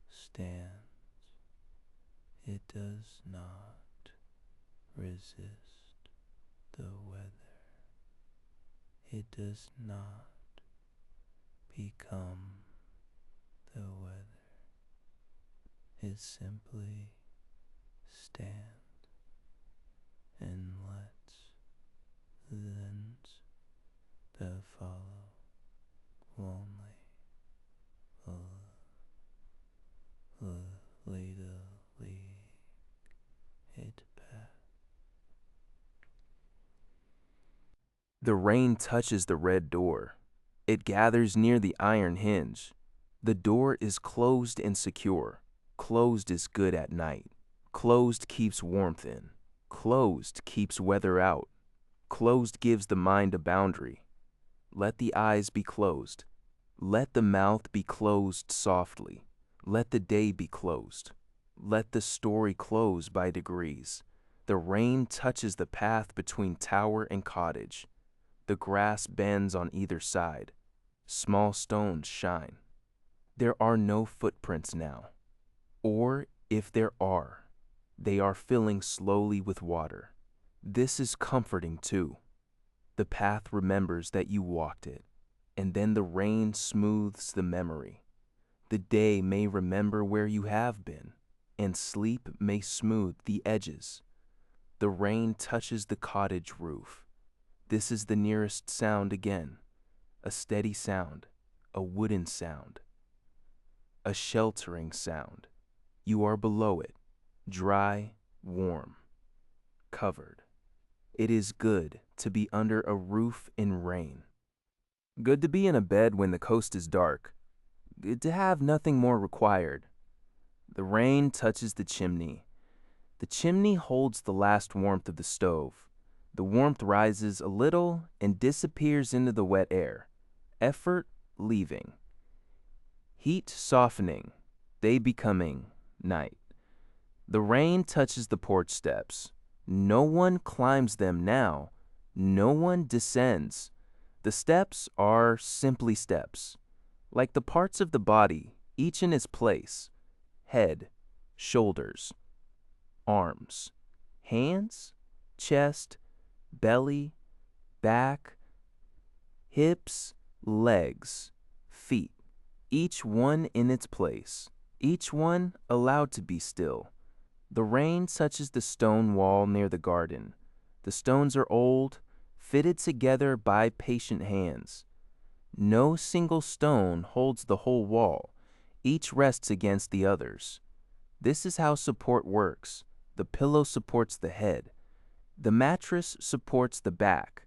stands. It does not resist the weather. It does not become the weather. It simply stands and lets the winds that follow only lead it path. The rain touches the red door. It gathers near the iron hinge. The door is closed and secure. Closed is good at night. Closed keeps warmth in. Closed keeps weather out. Closed gives the mind a boundary. Let the eyes be closed. Let the mouth be closed softly. Let the day be closed. Let the story close by degrees. The rain touches the path between tower and cottage. The grass bends on either side. Small stones shine. There are no footprints now. Or, if there are, they are filling slowly with water. This is comforting too. The path remembers that you walked it, and then the rain smooths the memory. The day may remember where you have been, and sleep may smooth the edges. The rain touches the cottage roof. This is the nearest sound again, a steady sound, a wooden sound, a sheltering sound. You are below it, dry, warm, covered. It is good to be under a roof in rain. Good to be in a bed when the coast is dark. Good to have nothing more required. The rain touches the chimney. The chimney holds the last warmth of the stove. The warmth rises a little and disappears into the wet air. Effort leaving. Heat softening. Day becoming night. The rain touches the porch steps. No one climbs them now. No one descends. The steps are simply steps, like the parts of the body, each in its place. Head, shoulders, arms, hands, chest, belly, back, hips, legs, feet, each one in its place, each one allowed to be still. The rain touches the stone wall near the garden. The stones are old, fitted together by patient hands. No single stone holds the whole wall. Each rests against the others. This is how support works. The pillow supports the head. The mattress supports the back.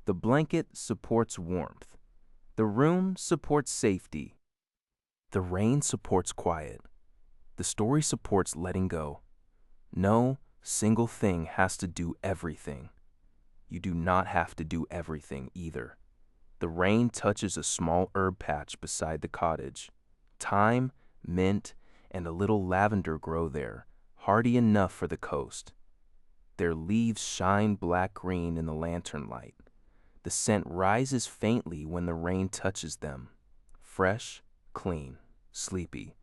The blanket supports warmth. The room supports safety. The rain supports quiet. The story supports letting go. No single thing has to do everything. You do not have to do everything either. The rain touches a small herb patch beside the cottage. Thyme, mint, and a little lavender grow there, hardy enough for the coast. Their leaves shine black-green in the lantern light. The scent rises faintly when the rain touches them. Fresh, clean, sleepy.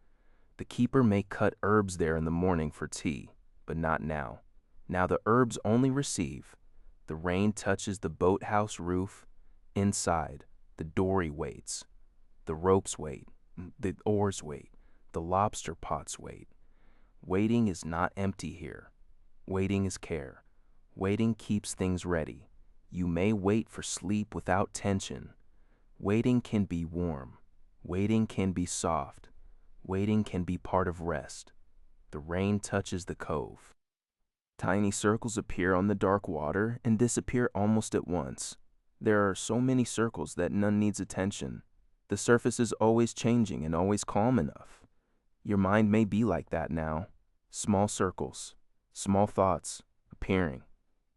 The keeper may cut herbs there in the morning for tea, but not now. Now the herbs only receive. The rain touches the boathouse roof. Inside, the dory waits. The ropes wait. The oars wait. The lobster pots wait. Waiting is not empty here. Waiting is care. Waiting keeps things ready. You may wait for sleep without tension. Waiting can be warm. Waiting can be soft. Waiting can be part of rest. The rain touches the cove. Tiny circles appear on the dark water and disappear almost at once. There are so many circles that none needs attention. The surface is always changing and always calm enough. Your mind may be like that now. Small circles, small thoughts, appearing,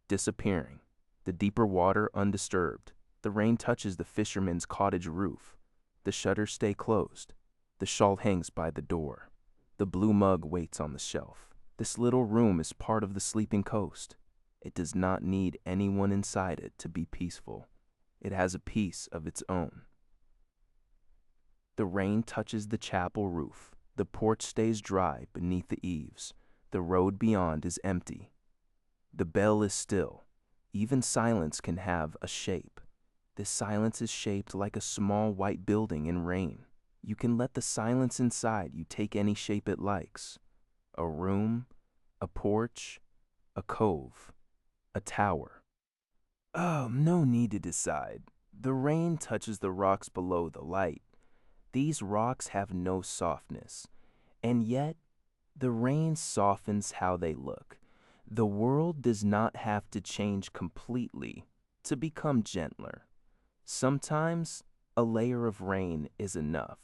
disappearing. The deeper water undisturbed. The rain touches the fisherman's cottage roof. The shutters stay closed. The shawl hangs by the door. The blue mug waits on the shelf. This little room is part of the sleeping coast. It does not need anyone inside it to be peaceful. It has a peace of its own. The rain touches the chapel roof. The porch stays dry beneath the eaves. The road beyond is empty. The bell is still. Even silence can have a shape. This silence is shaped like a small white building in rain. You can let the silence inside you take any shape it likes. A room, a porch, a cove, a tower. Oh, no need to decide. The rain touches the rocks below the light. These rocks have no softness, and yet the rain softens how they look. The world does not have to change completely to become gentler. Sometimes a layer of rain is enough.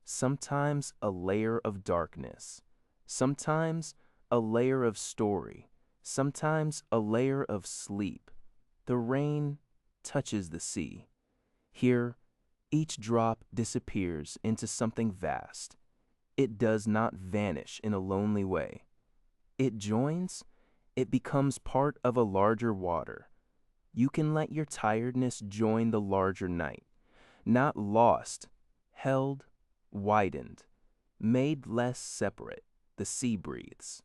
Sometimes a layer of darkness. Sometimes a layer of story. Sometimes a layer of sleep. The rain touches the sea. Here, each drop disappears into something vast. It does not vanish in a lonely way. It joins, it becomes part of a larger water. You can let your tiredness join the larger night, not lost, held, widened, made less separate. The sea breathes.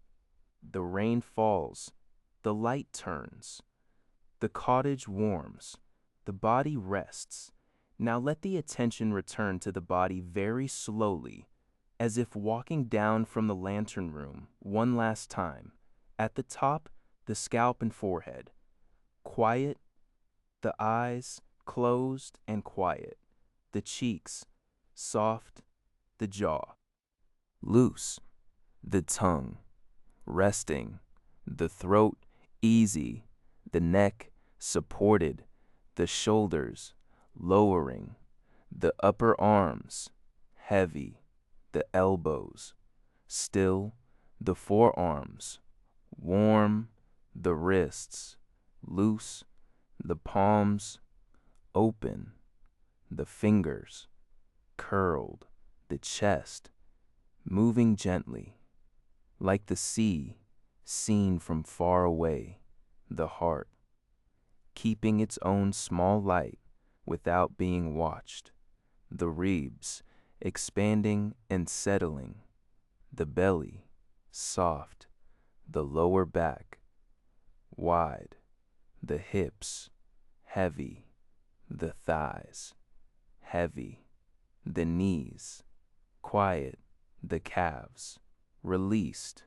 The rain falls. The light turns. The cottage warms. The body rests. Now let the attention return to the body very slowly. as if walking down from the lantern room one last time. At the top, the scalp and forehead. Quiet, the eyes closed and quiet. The cheeks soft, the jaw loose, the tongue resting, the throat easy, the neck supported, the shoulders lowering, the upper arms heavy, the elbows still, the forearms warm, the wrists loose, the palms open, the fingers curled, the chest moving gently, like the sea seen from far away, the heart keeping its own small light without being watched, the ribs expanding and settling, the belly soft, the lower back wide, the hips heavy, the thighs heavy, the knees quiet, the calves released,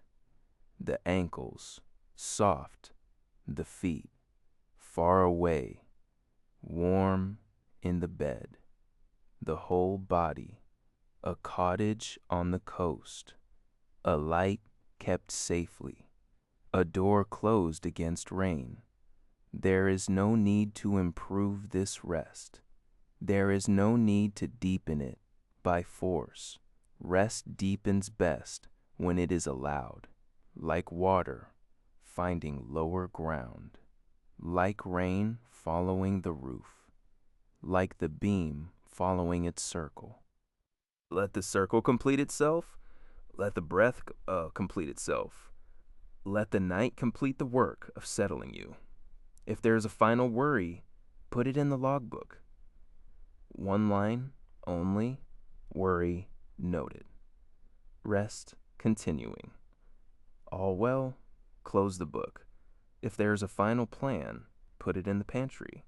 the ankles soft, the feet far away, warm in the bed, the whole body a cottage on the coast, a light kept safely, a door closed against rain. There is no need to improve this rest. There is no need to deepen it by force. Rest deepens best when it is allowed, like water finding lower ground, like rain following the roof, like the beam following its circle. Let the circle complete itself. Let the breath complete itself. Let the night complete the work of settling you. If there is a final worry, put it in the logbook. One line only, worry noted. Rest continuing. All well, close the book. If there is a final plan, put it in the pantry,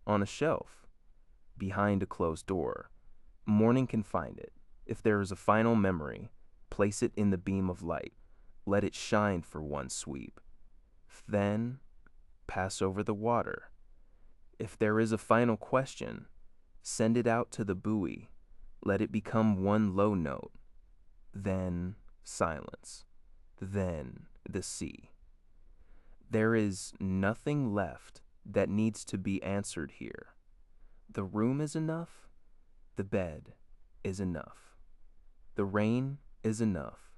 on a shelf, behind a closed door. Morning can find it. If there is a final memory, place it in the beam of light. Let it shine for one sweep. Then pass over the water. If there is a final question, send it out to the buoy. Let it become one low note. Then silence. Then the sea. There is nothing left that needs to be answered here. The room is enough. The bed is enough. The rain is enough.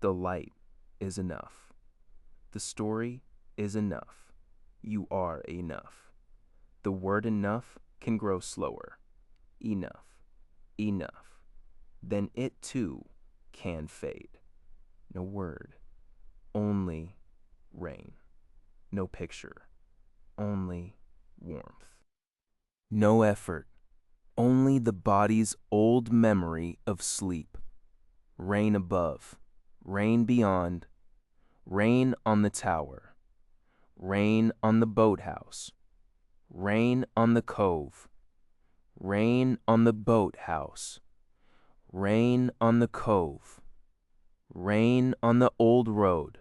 The light is enough. The story is enough. You are enough. The word enough can grow slower. Enough. Enough. Then it too can fade. No word. Only rain. No picture. Only warmth. No effort. Only the body's old memory of sleep. Rain above. Rain beyond. Rain on the tower. Rain on the boathouse. Rain on the cove. Rain on the boathouse. Rain on the cove. Rain on the old road.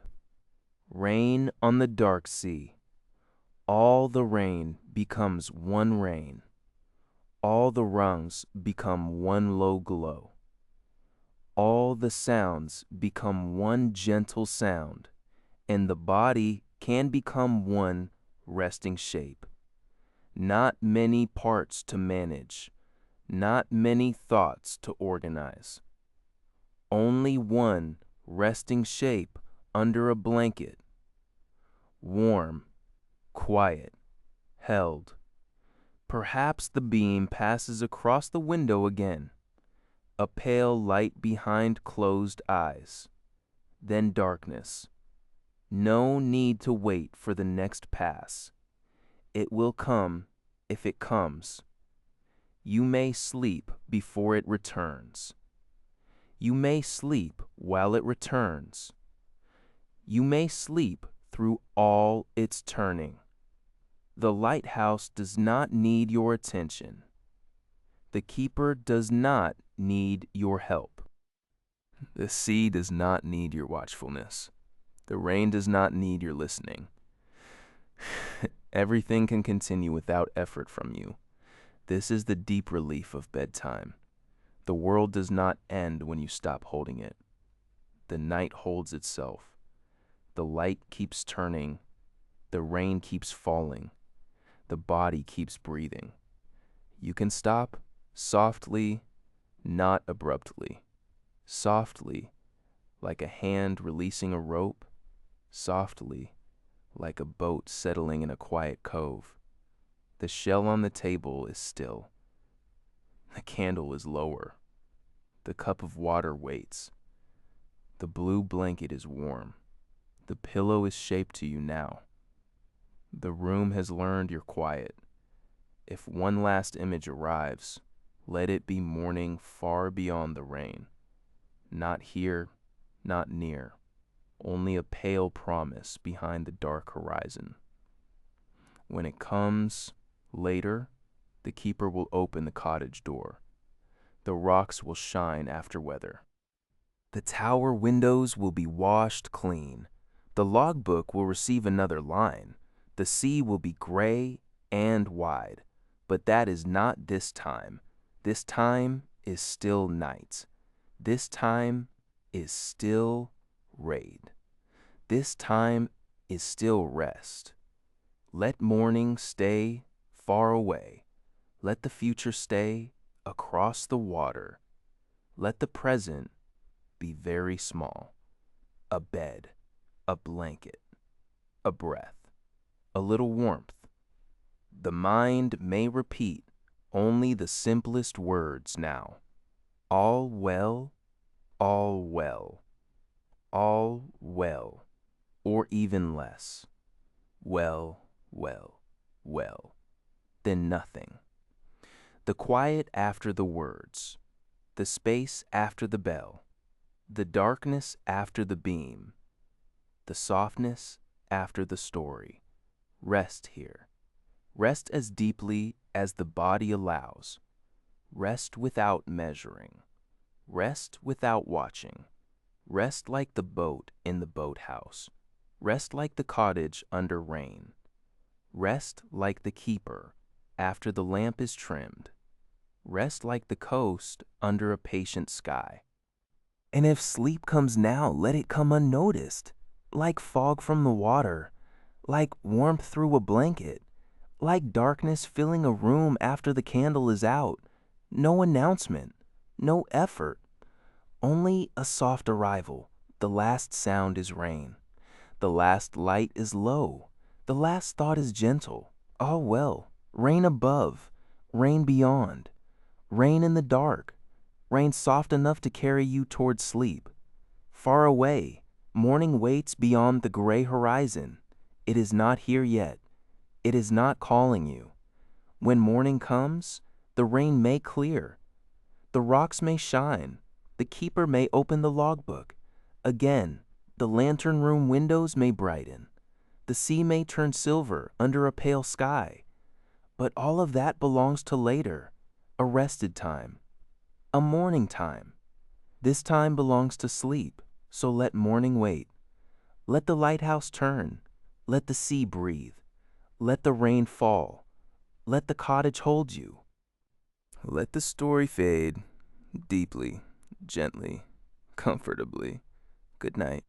Rain on the dark sea. All the rain becomes one rain. All the rungs become one low glow. All the sounds become one gentle sound, and the body can become one resting shape. Not many parts to manage, not many thoughts to organize. Only one resting shape under a blanket. Warm, quiet, held. Perhaps the beam passes across the window again. A pale light behind closed eyes. Then darkness. No need to wait for the next pass. It will come if it comes. You may sleep before it returns. You may sleep while it returns. You may sleep through all its turning. The lighthouse does not need your attention. The keeper does not need your help. The sea does not need your watchfulness. The rain does not need your listening. Everything can continue without effort from you. This is the deep relief of bedtime. The world does not end when you stop holding it. The night holds itself. The light keeps turning. The rain keeps falling. The body keeps breathing. You can stop softly, not abruptly. Softly, like a hand releasing a rope. Softly, like a boat settling in a quiet cove. The shell on the table is still. The candle is lower. The cup of water waits. The blue blanket is warm. The pillow is shaped to you now. The room has learned you're quiet. If one last image arrives, let it be morning far beyond the rain. Not here, not near, only a pale promise behind the dark horizon. When it comes, later, the keeper will open the cottage door. The rocks will shine after weather. The tower windows will be washed clean. The logbook will receive another line. The sea will be gray and wide. But that is not this time. This time is still night. This time is still raid. This time is still rest. Let morning stay far away. Let the future stay across the water. Let the present be very small. A bed, a blanket, a breath, a little warmth. The mind may repeat only the simplest words now. All well, all well, all well, or even less. Well, well, well, then nothing. The quiet after the words, the space after the bell, the darkness after the beam, the softness after the story. Rest here. Rest as deeply as the body allows. Rest without measuring. Rest without watching. Rest like the boat in the boathouse. Rest like the cottage under rain. Rest like the keeper after the lamp is trimmed. Rest like the coast under a patient sky. And if sleep comes now, let it come unnoticed, like fog from the water, like warmth through a blanket, like darkness filling a room after the candle is out. No announcement, no effort, only a soft arrival. The last sound is rain. The last light is low. The last thought is gentle. Ah, well, rain above, rain beyond, rain in the dark, rain soft enough to carry you toward sleep. Far away, morning waits beyond the gray horizon. It is not here yet. It is not calling you. When morning comes, the rain may clear. The rocks may shine. The keeper may open the logbook. Again, the lantern room windows may brighten. The sea may turn silver under a pale sky. But all of that belongs to later, a rested time, a morning time. This time belongs to sleep, so let morning wait. Let the lighthouse turn. Let the sea breathe. Let the rain fall. Let the cottage hold you. Let the story fade deeply, gently, comfortably. Good night.